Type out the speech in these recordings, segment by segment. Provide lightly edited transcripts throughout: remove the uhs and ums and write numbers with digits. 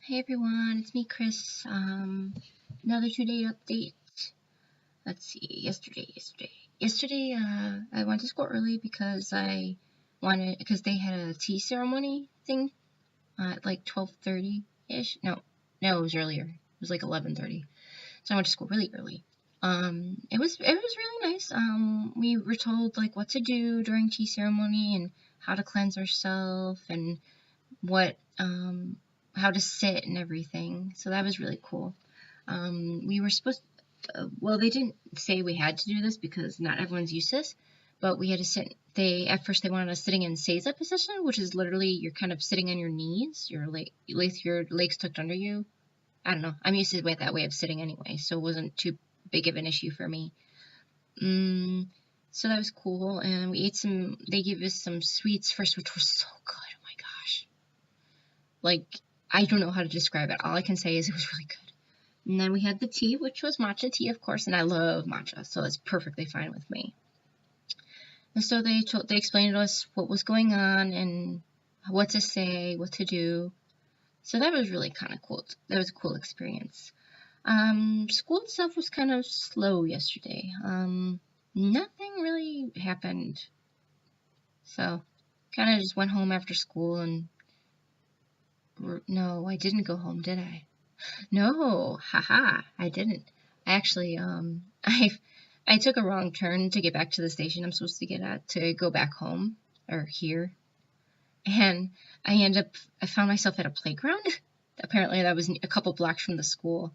Hey everyone, it's me, Chris. Another 2-day update. Let's see, yesterday, I went to school early because because they had a tea ceremony thing at like 12:30-ish. No, it was earlier. It was like 11:30. So I went to school really early. It was really nice. We were told like what to do during tea ceremony and how to cleanse ourselves and what how to sit and everything. So that was really cool. We were supposed well, they didn't say we had to do this because not everyone's used to this, but we had to sit. At first they wanted us sitting in seiza position, which is literally you're kind of sitting on your knees, your legs tucked under you. I don't know. I'm used to that way of sitting anyway, so it wasn't too big of an issue for me. So that was cool, and we ate some. They gave us some sweets first, which were so good. Oh my gosh! Like, I don't know how to describe it. All I can say is it was really good. And then we had the tea, which was matcha tea, of course, and I love matcha, so it's perfectly fine with me. And so they explained to us what was going on and what to say, what to do. So that was really kind of cool. That was a cool experience. School itself was kind of slow yesterday. Nothing really happened. So kind of just went home after school and no, I didn't go home, did I? No, haha, I didn't. Actually, I took a wrong turn to get back to the station I'm supposed to get at to go back home, or here, and I found myself at a playground. Apparently that was a couple blocks from the school.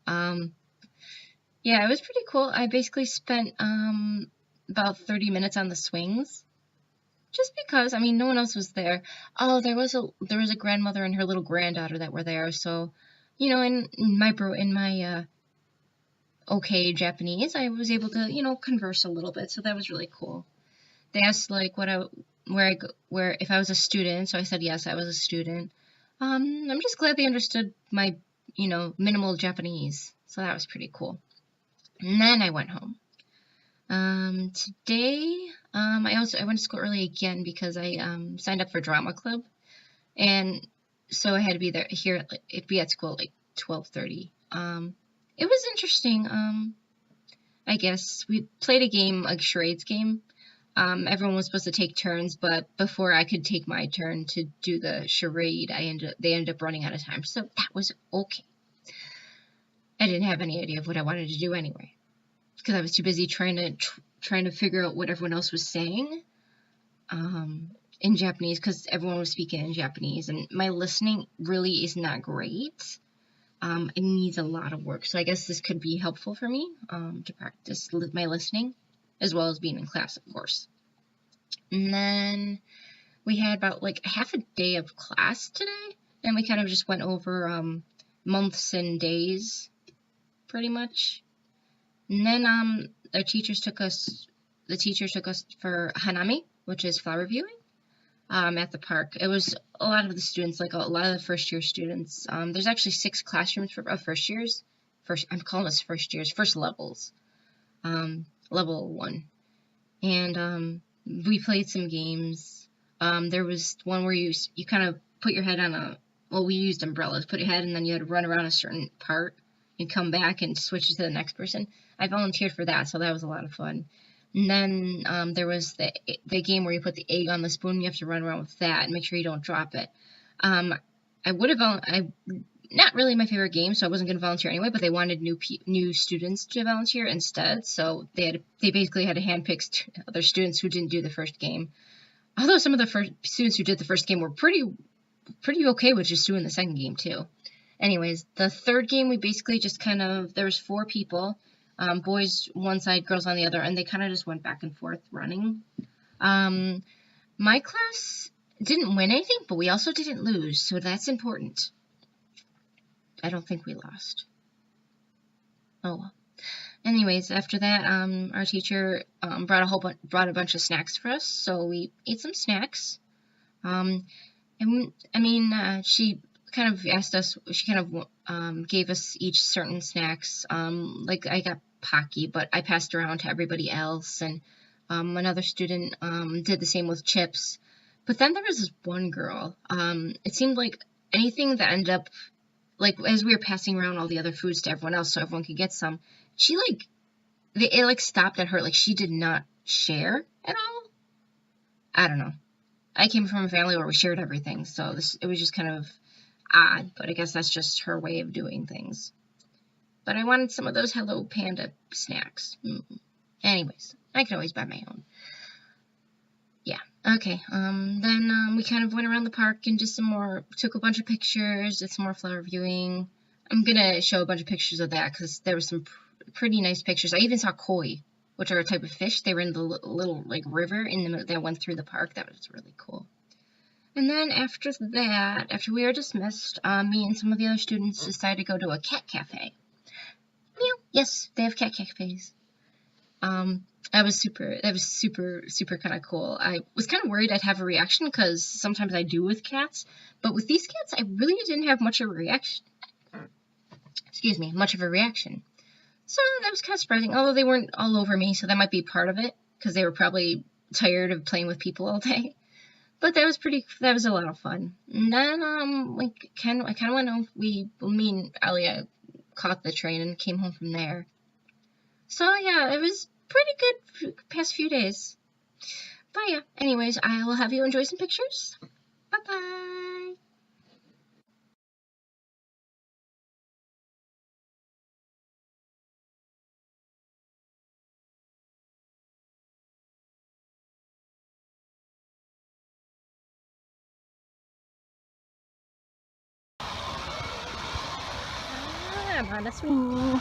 Yeah, it was pretty cool. I basically spent, about 30 minutes on the swings. Just because, I mean, no one else was there. Oh, there was a grandmother and her little granddaughter that were there. So, in my okay Japanese, I was able to converse a little bit. So that was really cool. They asked like where if I was a student. So I said yes, I was a student. I'm just glad they understood my minimal Japanese. So that was pretty cool. And then I went home. Today, I went to school early again because I signed up for drama club, and so I had to be at school at like 12:30. It was interesting. I guess we played a game, like charades game. Everyone was supposed to take turns, but before I could take my turn to do the charade, they ended up running out of time, so that was okay. I didn't have any idea of what I wanted to do anyway, because I was too busy trying to figure out what everyone else was saying in Japanese, because everyone was speaking in Japanese, and my listening really is not great. It needs a lot of work, so I guess this could be helpful for me to practice my listening, as well as being in class, of course. And then we had about like half a day of class today, and we kind of just went over months and days, pretty much. And then the teacher took us for Hanami, which is flower viewing, at the park. It was a lot of the students, like a lot of the first year students. There's actually 6 classrooms of first years. I'm calling us first years, first levels. Level 1. And we played some games. There was one where you kind of put your head on we used umbrellas, put your head, and then you had to run around a certain part and come back and switch to the next person. I volunteered for that, so that was a lot of fun. And then there was the game where you put the egg on the spoon, and you have to run around with that and make sure you don't drop it. Not really my favorite game, so I wasn't going to volunteer anyway, but they wanted new students to volunteer instead, so they basically had to handpick other students who didn't do the first game. Although some of the first students who did the first game were pretty okay with just doing the second game too. Anyways, the third game, we basically just there was 4 people, boys one side, girls on the other, and they kind of just went back and forth running. My class didn't win anything, but we also didn't lose, so that's important. I don't think we lost. Oh well. Anyways, after that, our teacher brought a bunch of snacks for us, so we ate some snacks. And I mean, she kind of asked us. She kind of gave us each certain snacks. Like I got Pocky, but I passed around to everybody else, and another student did the same with chips. But then there was this one girl. It seemed like anything that ended up like as we were passing around all the other foods to everyone else so everyone could get some, she like it like stopped at her, like she did not share at all. I don't know. I came from a family where we shared everything, so it was just kind of odd, but I guess that's just her way of doing things. But I wanted some of those Hello Panda snacks. Anyways, I could always buy my own. Yeah, okay. Then we kind of went around the park and took a bunch of pictures, did some more flower viewing. I'm gonna show a bunch of pictures of that because there was some pretty nice pictures. I even saw koi, which are a type of fish. They were in the little like river that went through the park. That was really cool. And then after that, after we were dismissed, me and some of the other students decided to go to a cat cafe. Yes, they have cat cafes. That was super kind of cool. I was kind of worried I'd have a reaction because sometimes I do with cats, but with these cats, I really didn't have much of a reaction. Excuse me, much of a reaction. So that was kind of surprising, although they weren't all over me, so that might be part of it, because they were probably tired of playing with people all day. But that was a lot of fun. And then, I kind of went home. Me and Alia caught the train and came home from there. So yeah, it was pretty good past few days. But yeah, anyways, I will have you enjoy some pictures. Bye-bye. I'm on a swing.